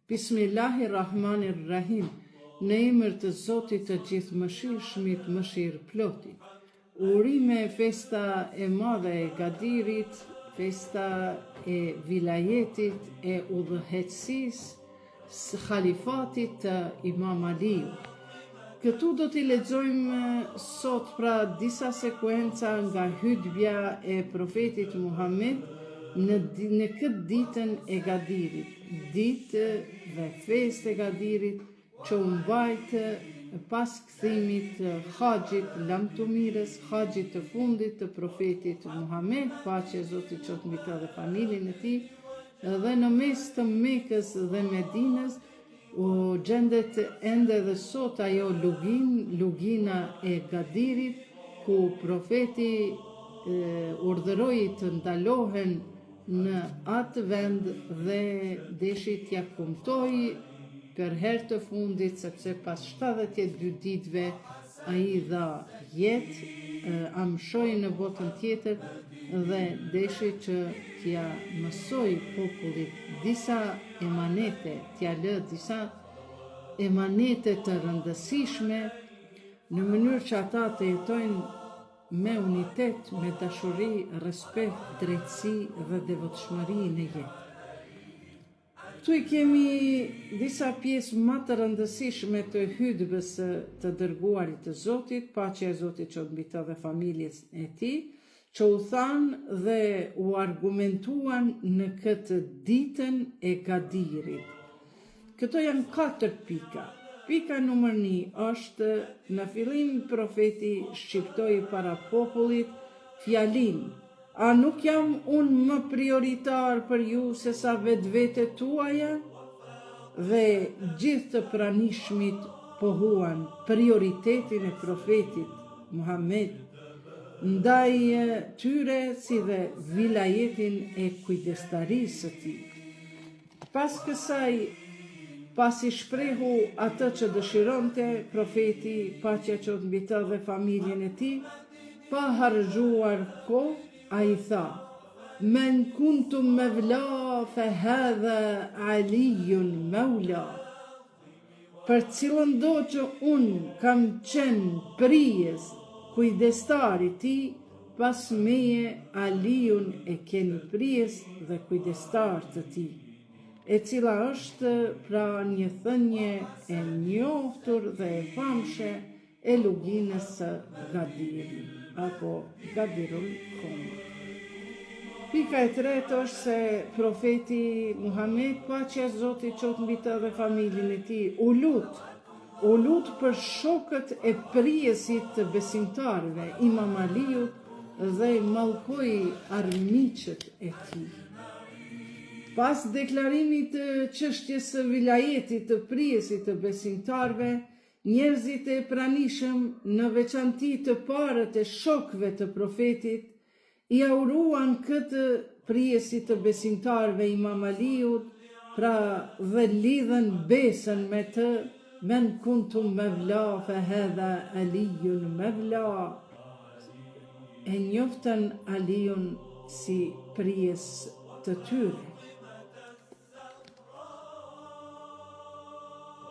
Bismillahirrahmanirrahim. Në emër të Zotit të Gjithëmëshirshmit, Mëshirëplotit. Urime festa e madhe e Gadirit, festa e vilajetit, e udhëheqësisë së khalifatit të Imam Aliu. Këtu do t'i lexojmë sot pra disa sekuenca nga hutbja e profetit Muhammed në këtë ditën e Gadirit, ditë dhe festë e Gadirit, që u mbajt pas kthimit të haxhit lamtumirës, haxhit të fundit të profetit Muhammed, paqja e Zotit qoftë mbi të dhe familjen e tij, dhe në mes të Mekës dhe Medinës u gjendet ende dhe sot ajo lugina e Gadirit, ku profeti urdhëroi të ndalohen në atë vend dhe deshi t'ja kumtoi për herë të fundit, sepse pas 72 ditëve ai dha jetë, amshoi në botën tjetër dhe deshi që t'ja mësoj popullit disa emanete, t'ja lë disa emanete të rëndësishme, në mënyrë që ata të jetojnë me unitet, me dashuri, respekt, drejtësi dhe devotshmëri në jetë. Këtu i kemi disa pjesë më të rëndësishme të hutbës të dërguarit të Zotit, paqja e Zotit qoftë mbi të dhe familjes e tij, që u thanë dhe u argumentuan në këtë ditën e Gadirit. Këto janë 4 pika. Pika numër 1 është në fillim profeti shqiptoi para popullit fjalinë: a nuk jam unë më prioritar për ju se sa vetvete tuaja? Dhe gjithë të pranishmit pohuan prioritetin e profetit Muhammed ndaj tyre, si dhe vilajetin e kujdestarisë së tij. Pas kësaj, pasi shprehu atë që dëshironte, profeti, paqja qoftë mbi të dhe familjen e tij, pa harxhuar kohë, ai tha: men kuntum mevla fe hadha Alijun Maula. Për cilën do që unë kam qenë prijes, kujdestari ti, pas meje Alijun e keni prijes dhe kujdestar të ti, e cila është pra një thënie e njohur dhe e famshme e luginës së Gadirit, apo Gadirul Khum. Pika e tretë është se profeti Muhammed, paqja e Zotit qoftë mbi të dhe familjen e tij, u lut për shokët e prijesit të besimtarëve, Imam Aliut, dhe mallkoi armiqët e tij. Pas deklarimit të çështjes së vilajetit të prijesit të besimtarëve, njerëzit e pranishëm, në veçanti të parët e shokëve të profetit, i auruan këtë prijesit të besimtarëve Imam Aliut, pra dhe lidhen besën me të: men kuntum mevla fe hadha Alijun Mevla. E njoftën Aliun si prijes të tyre.